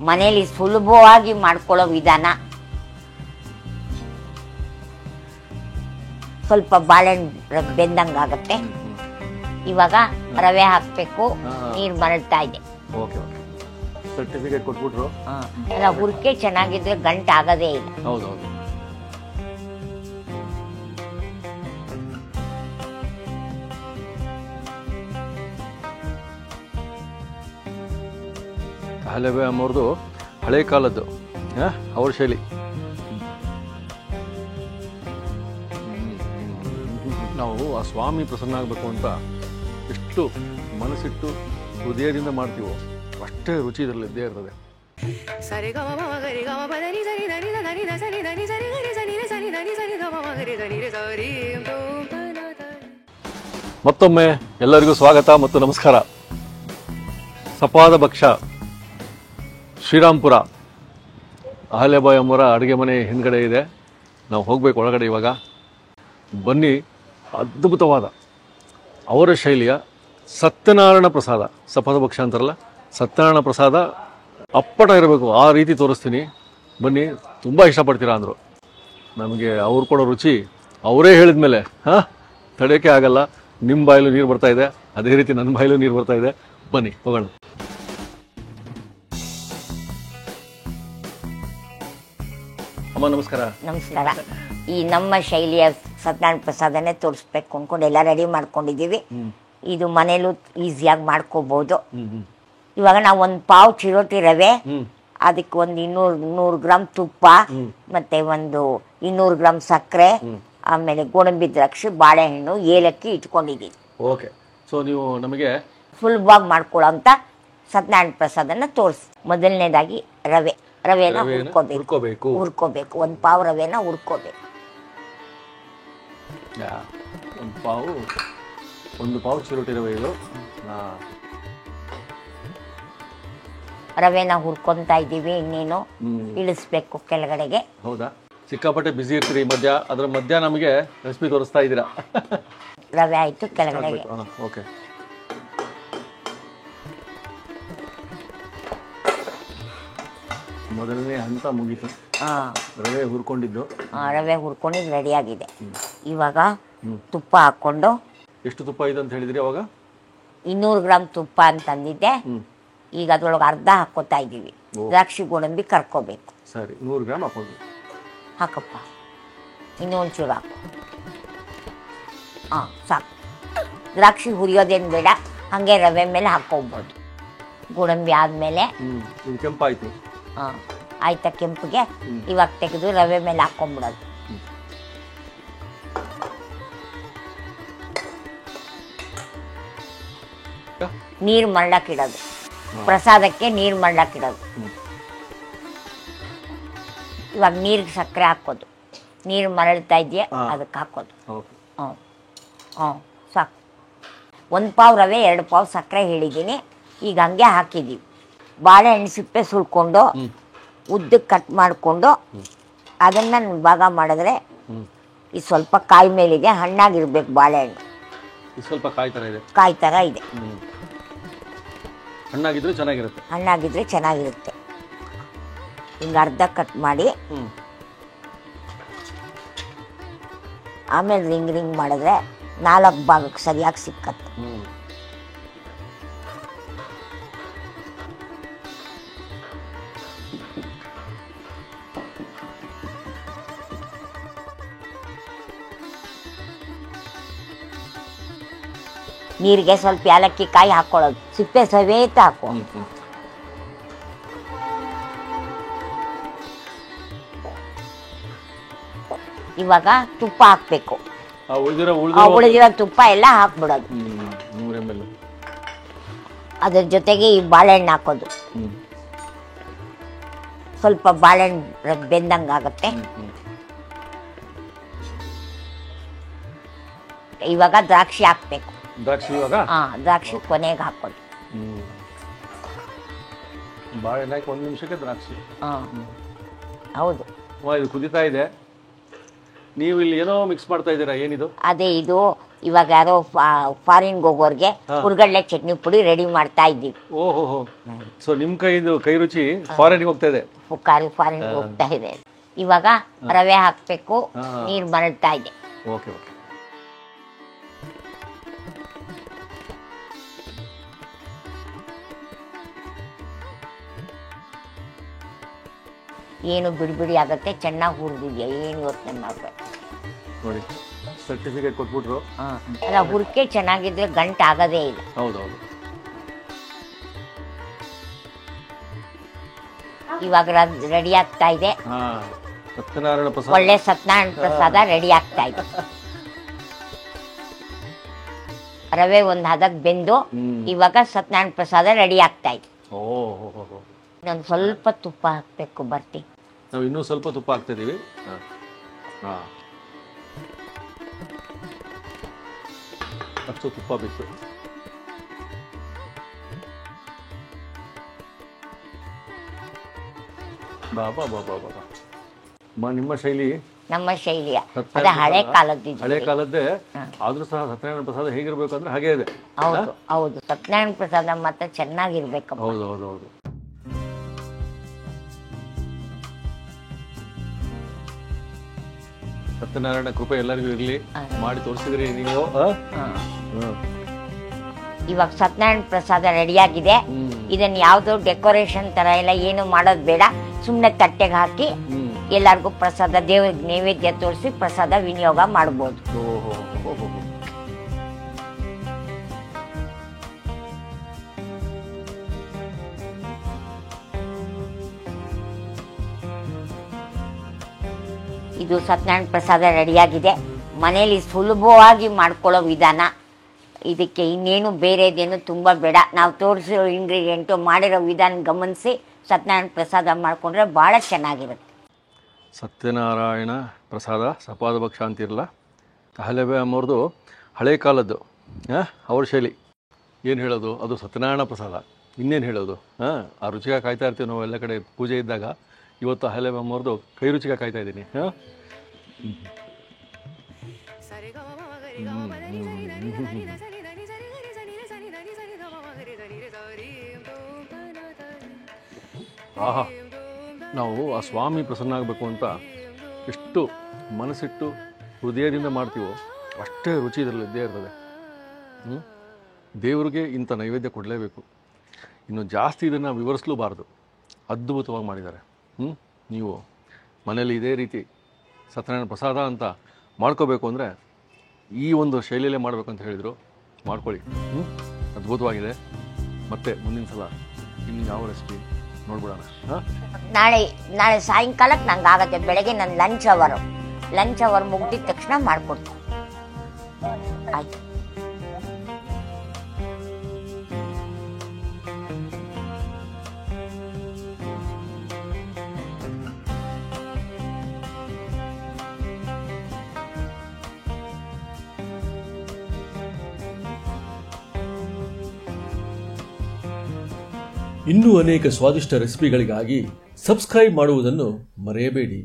ಮನೇಲಿ ಸುಲಭವಾಗಿ ಮಾಡ್ಕೊಳ್ಳೋ ವಿಧಾನ. ಸ್ವಲ್ಪ ಬಾಳೆಹಣ್ಣು ಬೆಂದಂಗಾಗತ್ತೆ. ಇವಾಗ ರವೆ ಹಾಕ್ಬೇಕು. ನೀರು ಮರಳ್ತಾ ಇದೆ. ಸರ್ಟಿಫಿಕೇಟ್ ಕೊಟ್ಬಿಟ್ರು. ಎಲ್ಲ ಹುರ್ಕೆ ಚೆನ್ನಾಗಿದ್ರೆ ಗಂಟು ಆಗದೇ ಇಲ್ಲ. ಹೌದೌದು. ಹಲವೆ ಅಮ್ಮವ್ರದ್ದು ಹಳೆ ಕಾಲದ್ದು ಅವ್ರ ಶೈಲಿ. ನಾವು ಆ ಸ್ವಾಮಿ ಪ್ರಸನ್ನ ಆಗಬೇಕು ಅಂತ ಎಷ್ಟು ಮನಸ್ಸಿಟ್ಟು ಹೃದಯದಿಂದ ಮಾಡ್ತೀವೋ ಅಷ್ಟೇ ರುಚಿ ಇದರಲ್ಲಿ ಇದ್ದೇ ಇರ್ತದೆ. ಮತ್ತೊಮ್ಮೆ ಎಲ್ಲರಿಗೂ ಸ್ವಾಗತ ಮತ್ತು ನಮಸ್ಕಾರ. ಸಪಾದ ಭಕ್ಷ ಶ್ರೀರಾಮ್ಪುರ ಅಹಲ್ಯಬಾಯಿ ಅಮ್ಮರ ಅಡುಗೆ ಮನೆ ಹಿಂದ್ಗಡೆ ಇದೆ. ನಾವು ಹೋಗ್ಬೇಕು ಒಳಗಡೆ. ಇವಾಗ ಬನ್ನಿ, ಅದ್ಭುತವಾದ ಅವರ ಶೈಲಿಯ ಸತ್ಯನಾರಾಯಣ ಪ್ರಸಾದ, ಸಪಾದ ಭಕ್ಷ ಅಂತಾರಲ್ಲ, ಸತ್ಯನಾರಾಯಣ ಪ್ರಸಾದ ಅಪ್ಪಟ ಇರಬೇಕು ಆ ರೀತಿ ತೋರಿಸ್ತೀನಿ. ಬನ್ನಿ, ತುಂಬ ಇಷ್ಟಪಡ್ತೀರಾ ಅಂದರು. ನಮಗೆ ಅವ್ರು ಕೊಡೋ ರುಚಿ ಅವರೇ ಹೇಳಿದ ಮೇಲೆ ತಡೆಯೋಕ್ಕೆ ಆಗಲ್ಲ. ನಿಮ್ಮ ಬಾಯಲ್ಲೂ ನೀರು ಬರ್ತಾ ಇದೆ, ಅದೇ ರೀತಿ ನನ್ನ ಬಾಯಲ್ಲೂ ನೀರು ಬರ್ತಾ ಇದೆ. ಬನ್ನಿ ಹೋಗೋಣ. ಅಮ್ಮ ನಮಸ್ಕಾರ. ನಮಸ್ಕಾರ. ಈ ನಮ್ಮ ಶೈಲಿಯ ಸತ್ಯನಾರಾಯಣ ಪ್ರಸಾದನೇ ತೋರಿಸ್ಬೇಕು ಅಂದ್ಕೊಂಡು ಎಲ್ಲ ರೆಡಿ ಮಾಡ್ಕೊಂಡಿದ್ದೀವಿ. ಇದು ಮನೇಲೂ ಈಸಿಯಾಗಿ ಮಾಡ್ಕೋಬಹುದು. ಇವಾಗ ನಾವು ಒಂದು ಪಾವ್ ಚಿರೋಟಿ ರವೆ, ಅದಕ್ಕೆ ಒಂದು 200 ಗ್ರಾಮ್ ತುಪ್ಪ, ಮತ್ತೆ ಒಂದು 200 ಗ್ರಾಮ್ ಸಕ್ಕರೆ, ಆಮೇಲೆ ಗೋಡಂಬಿ ದ್ರಾಕ್ಷಿ, ಬಾಳೆಹಣ್ಣು, ಏಲಕ್ಕಿ ಇಟ್ಕೊಂಡಿದ್ದೀವಿ. ಓಕೆ. ಸೊ ನೀವು ನಮಗೆ ಸುಲಭವಾಗಿ ಮಾಡ್ಕೊಳ್ಳೋ ಅಂತ ಸತ್ಯನಾರಾಯಣ ಪ್ರಸಾದನ ತೋರಿಸಿ. ಮೊದಲನೇದಾಗಿ ರವೆನ ಹುರ್ಕೋಬೇಕು. ಒಂದು ಪಾವ್ ರವೆನ ಹುರ್ಕೋಬೇಕು. ಒಂದು ಪಾವ್ ಚಿರೋಟಿ ರವೆ ಇದು. ರವೆನ ಹುರ್ಕೊಂತಾ ಇದ್ದೀವಿ. ಇನ್ನೇನು ಇಳಿಸ್ಬೇಕು ಕೆಳಗಡೆಗೆ. ಹೌದಾ? ಸಿಕ್ಕಾಪಟ್ಟೆ ಬಿಸಿ ಇರ್ತೀರಿ ಮಧ್ಯ, ಅದ್ರ ಮಧ್ಯ ನಮಗೆ ರೆಸಿಪಿ ತೋರಿಸ್ತಾ ಇದ್ದೀರಾ. ರವೆ ಆಯ್ತು ಕೆಳಗಡೆಗೆ. ಓಕೆ. ಮೊದಲನೇ ಹಂತ ಮುಗೀತು. ರವೆ ಹುರ್ಕೊಂಡಿದ್ದು ರೆಡಿ ಆಗಿದೆ. ಇವಾಗ ತುಪ್ಪ ಹಾಕೊಂಡು. ಎಷ್ಟು ತುಪ್ಪ ಇದೆ ಅಂತ ಹೇಳಿದ್ರಿ ಅವಾಗ? 200 ಗ್ರಾಮ್ ತುಪ್ಪ ಅಂತಂದಿದ್ದೆ. ಈಗ ಅದ್ರೊಳಗೆ ಅರ್ಧ ಹಾಕೋತಾ ಇದ್ದೀವಿ. ದ್ರಾಕ್ಷಿ ಗೋಡಂಬಿ ಕರ್ಕೋಬೇಕು. ಸರಿ, 100 ಗ್ರಾಮ್ ಹಾಕೋದು. ಹಾಕಪ್ಪ, ಇನ್ನೂ ಒಂಚೂರು ಹಾಕು. ಸಾಕು. ದ್ರಾಕ್ಷಿ ಹುರಿಯೋದೇನು ಬೇಡ, ಹಾಗೆ ರವೆ ಮೇಲೆ ಹಾಕೋಬೋದು. ಗೋಡಂಬಿ ಆದಮೇಲೆ ಕೆಂಪಾಯ್ತು. ಆಯ್ತಾ? ಕೆಂಪಿಗೆ ಇವಾಗ ತೆಗೆದು ರವೆ ಮೇಲೆ ಹಾಕೊಂಡ್ಬಿಡೋದು. ನೀರು ಮಳ್ಳಕ್ಕಿಡೋದು. ಪ್ರಸಾದಕ್ಕೆ ನೀರು ಮಳ್ಳಕ್ಕಿಡೋದು. ಇವಾಗ ನೀರಿಗೆ ಸಕ್ಕರೆ ಹಾಕೋದು. ನೀರು ಮರಳ್ತಾ ಇದೆಯಾ ಅದಕ್ಕೆ ಹಾಕೋದು. ಸಾಕು. 1 ಪಾವ್ ರವೆ 2 ಪಾವ್ ಸಕ್ಕರೆ ಹೇಳಿದ್ದೀನಿ. ಈಗ ಹಂಗೆ ಹಾಕಿದ್ದೀವಿ. ಬಾಳೆಹಣ್ಣು ಸಿಪ್ಪೆ ಸುಲ್ಕೊಂಡು ಉದ್ದಕ್ಕೆ ಕಟ್ ಮಾಡಿಕೊಂಡು ಅದನ್ನು ಭಾಗ ಮಾಡಿದ್ರೆ ಇದು ಸ್ವಲ್ಪ ಕಾಯಿ ಮೇಲಿದೆ. ಹಣ್ಣಾಗಿರ್ಬೇಕು ಬಾಳೆಹಣ್ಣು. ಸ್ವಲ್ಪ ಕಾಯಿ ಥರ ಇದೆ. ಹಣ್ಣಾಗಿದ್ರೆ ಚೆನ್ನಾಗಿರುತ್ತೆ. ಹಿಂಗೆ ಅರ್ಧ ಕಟ್ ಮಾಡಿ ಆಮೇಲೆ ರಿಂಗ್ ಮಾಡಿದ್ರೆ 4 ಭಾಗಕ್ಕೆ ಸರಿಯಾಗಿ ಸಿಕ್ಕತ್ತೆ. ನೀರಿಗೆ ಸ್ವಲ್ಪ ಏಲಕ್ಕಿ ಕಾಯಿ ಹಾಕೊಳ್ಳೋದು. ಸಿಪ್ಪೆ ಸವೇತ ಹಾಕೋ. ಇವಾಗ ತುಪ್ಪ ಹಾಕ್ಬೇಕು. ಉಳಿದಿರೋ ತುಪ್ಪ ಎಲ್ಲ ಹಾಕ್ಬಿಡೋದು. ಅದ್ರ ಜೊತೆಗೆ ಈ ಬಾಳೆಹಣ್ಣು ಹಾಕೋದು. ಸ್ವಲ್ಪ ಬಾಳೆಹಣ್ಣು ಬೆಂದಂಗಾಗತ್ತೆ. ಇವಾಗ ದ್ರಾಕ್ಷಿ ಹಾಕ್ಬೇಕು. ದ್ರಾಕ್ಷಿ ಕೊನೆಗೆ ಹಾಕೋದು. ಬಾಳೆಹಣ್ಣು 1 ನಿಮಿಷಕ್ಕೆ ದ್ರಾಕ್ಷಿ. ಹೌದು. ಇದು ಕುದೀತಾ ಇದೆ. ನೀವು ಇಲ್ಲಿ ಏನೋ ಮಿಕ್ಸ್ ಮಾಡ್ತಾ ಇದ್ದೀರಾ, ಏನಿದು? ಅದೇ ಇದು ಇವಾಗ ಯಾರೋ ಫಾರಿನ್ಗೆ ಹೋಗೋರ್ಗೆ ಹುರ್ಗಡ್ಲೆ ಚಟ್ನಿ ಪುಡಿ ರೆಡಿ ಮಾಡ್ತಾ ಇದ್ದೀವಿ. ಓಹೋ, ಸೊ ನಿಮ್ಮ ಕೈ ರುಚಿ ಫಾರಿನ್ಗೆ ಹೋಗ್ತಾ ಇದೆ, ಫಾರಿನ್ಗೆ ಹೋಗ್ತಾ ಇದೆ. ಇವಾಗ ರವೆ ಹಾಕ್ಬೇಕು, ನೀರು ಮರಳ್ತಾ ಇದೆ. Okay okay. ಏನು ಬಿಡಿ ಆಗತ್ತೆ, ಚೆನ್ನಾಗಿ ಹುರಿದಿದ್ಯಾ, ಏನು ಯೋಚನೆ ಮಾಡ್ಬೇಕು. ನೋಡಿ ಸರ್ಟಿಫಿಕೇಟ್ ಕೊಟ್ಬಿಟ್ರು. ಅಲ್ಲ, ಹುರ್ಕೆ ಚೆನ್ನಾಗಿದ್ರೆ ಗಂಟು ಆಗೋದೇ ಇಲ್ಲ. ಹೌದೌದು. ಇವಾಗ ರೆಡಿ ಆಗ್ತಾ ಇದೆ. ಸತ್ಯನಾರಾಯಣ ಪ್ರಸಾದ, ಒಳ್ಳೆ ಸತ್ಯನಾರಾಯಣ ಪ್ರಸಾದ ರೆಡಿ ಆಗ್ತಾ ಇದೆ. ರವೆ ಒಂದು ಹದಕ್ಕೆ ಬೆಂದು ಇವಾಗ ಸತ್ಯನಾರಾಯಣ ಪ್ರಸಾದ ರೆಡಿ ಆಗ್ತಾ ಇದೆ. ಇನ್ನೊಂದು ಸ್ವಲ್ಪ ತುಪ್ಪ ಹಾಕ್ಬೇಕು. ಬರ್ತಿ ನಾವು ಇನ್ನೂ ಸ್ವಲ್ಪ ತುಪ್ಪ ಹಾಕ್ತಾ ಇದೀವಿ. ಅಷ್ಟು ತುಪ್ಪ ಬಿತ್ತು. ಬಾಬಾ ಬಾಬಾ ಬಾಬಾ, ನಿಮ್ಮ ಶೈಲಿ ನಮ್ಮ ಶೈಲಿಯ ಅದೇ ಹಳೆ ಕಾಲದ್ದೇ. ಆದ್ರೂ ಸಹ ಸತ್ಯನಾರಾಯಣ ಪ್ರಸಾದ ಹೇಗಿರ್ಬೇಕು ಅಂದ್ರೆ ಹಾಗೇ ಇದೆ. ಹೌದು ಹೌದು, ಸತ್ಯನಾರಾಯಣ ಪ್ರಸಾದ ಮಾತ್ರ ಚೆನ್ನಾಗಿರ್ಬೇಕು. ಹೌದು ಹೌದು ಹೌದು. ಸತ್ಯನಾರಾಯಣ ಕೃಪೆ ಎಲ್ಲರಿಗೂ ಇರ್ಲಿ. ಮಾಡಿ ತೋರಿಸಿದ್ರಿ ನೀವು. ಇವಾಗ ಸತ್ಯನಾರಾಯಣ ಪ್ರಸಾದ ರೆಡಿಯಾಗಿದೆ. ಇದನ್ನ ಯಾವ್ದು ಡೆಕೋರೇಷನ್ ತರ ಎಲ್ಲ ಏನು ಮಾಡೋದು ಬೇಡ, ಸುಮ್ಮನೆ ತಟ್ಟೆಗೆ ಹಾಕಿ ಎಲ್ಲರಿಗೂ ಪ್ರಸಾದ ದೇವ್ರಿಗೆ ನೈವೇದ್ಯ ತೋರಿಸಿ ಪ್ರಸಾದ ವಿನಿಯೋಗ ಮಾಡ್ಬೋದು. ಇದು ಸತ್ಯನಾರಾಯಣ ಪ್ರಸಾದ ರೆಡಿಯಾಗಿದೆ. ಮನೇಲಿ ಸುಲಭವಾಗಿ ಮಾಡ್ಕೊಳ್ಳೋ ವಿಧಾನ. ಇದಕ್ಕೆ ಇನ್ನೇನು ಬೇರೆದೇನು ತುಂಬ ಬೇಡ. ನಾವು ತೋರಿಸಿರೋ ಇಂಗ್ರೀಡಿಯೆಂಟು ಮಾಡಿರೋ ವಿಧಾನ ಗಮನಿಸಿ ಸತ್ಯನಾರಾಯಣ ಪ್ರಸಾದ ಮಾಡಿಕೊಂಡ್ರೆ ಭಾಳ ಚೆನ್ನಾಗಿರುತ್ತೆ. ಸತ್ಯನಾರಾಯಣ ಪ್ರಸಾದ ಸಪಾದ ಭಕ್ಷ ಅಂತಿರಲ್ಲ, ಅಹಲ್ಯಾಬಾಯಿ ಅಮ್ಮವ್ರದ್ದು ಹಳೆ ಕಾಲದ್ದು ಅವ್ರ ಶೈಲಿ. ಏನು ಹೇಳೋದು, ಅದು ಸತ್ಯನಾರಾಯಣ ಪ್ರಸಾದ. ಇನ್ನೇನು ಹೇಳೋದು. ಆ ರುಚಿಗೆ ಕಾಯ್ತಾ ಇರ್ತೀವಿ ನಾವು ಎಲ್ಲ ಕಡೆ ಪೂಜೆ ಇದ್ದಾಗ. ಇವತ್ತು ಅಹಲ್ಯಾಬಾಯಿ ಅಮ್ಮವ್ರದ್ದು ಕೈ ರುಚಿಗೆ ಕಾಯ್ತಾ ಇದ್ದೀನಿ. ಆಹಾ, ನಾವು ಆ ಸ್ವಾಮಿ ಪ್ರಸನ್ನ ಆಗಬೇಕು ಅಂತ ಎಷ್ಟು ಮನಸ್ಸಿಟ್ಟು ಹೃದಯದಿಂದ ಮಾಡ್ತೀವೋ ಅಷ್ಟೇ ರುಚಿ ಇದರಲ್ಲಿ ಇದ್ದೇ ಇರ್ತದೆ. ದೇವರಿಗೆ ಇಂಥ ನೈವೇದ್ಯ ಕೊಡಲೇಬೇಕು. ಇನ್ನು ಜಾಸ್ತಿ ಇದನ್ನು ವಿವರಿಸಲೂಬಾರ್ದು. ಅದ್ಭುತವಾಗಿ ಮಾಡಿದ್ದಾರೆ. ನೀವು ಮನೇಲಿ ಇದೇ ರೀತಿ ಸತ್ಯನಾರಾಯಣ ಪ್ರಸಾದ ಅಂತ ಮಾಡ್ಕೋಬೇಕು ಅಂದರೆ ಈ ಒಂದು ಶೈಲಿಯಲ್ಲೇ ಮಾಡಬೇಕು ಅಂತ ಹೇಳಿದರು. ಮಾಡ್ಕೊಳ್ಳಿ. ಅದ್ಭುತವಾಗಿದೆ. ಮತ್ತೆ ಮುಂದಿನ ಸಲ ಇನ್ನು ಯಾವ ರೆಸಿಪಿ ನೋಡ್ಬಿಡೋಣ. ನಾಳೆ ಸಾಯಂಕಾಲಕ್ಕೆ ನಂಗೆ ಆಗತ್ತೆ. ಬೆಳಗ್ಗೆ ನನ್ನ ಲಂಚ್ ಅವರ್ ಮುಗಿದ ತಕ್ಷಣ ಮಾಡ್ಕೊಡ್ತೀನಿ. ಆಯ್ತು. ಇನ್ನೂ ಅನೇಕ ಸ್ವಾದಿಷ್ಟ ರೆಸಿಪಿಗಳಿಗಾಗಿ ಸಬ್ಸ್ಕ್ರೈಬ್ ಮಾಡುವುದನ್ನು ಮರೆಯಬೇಡಿ.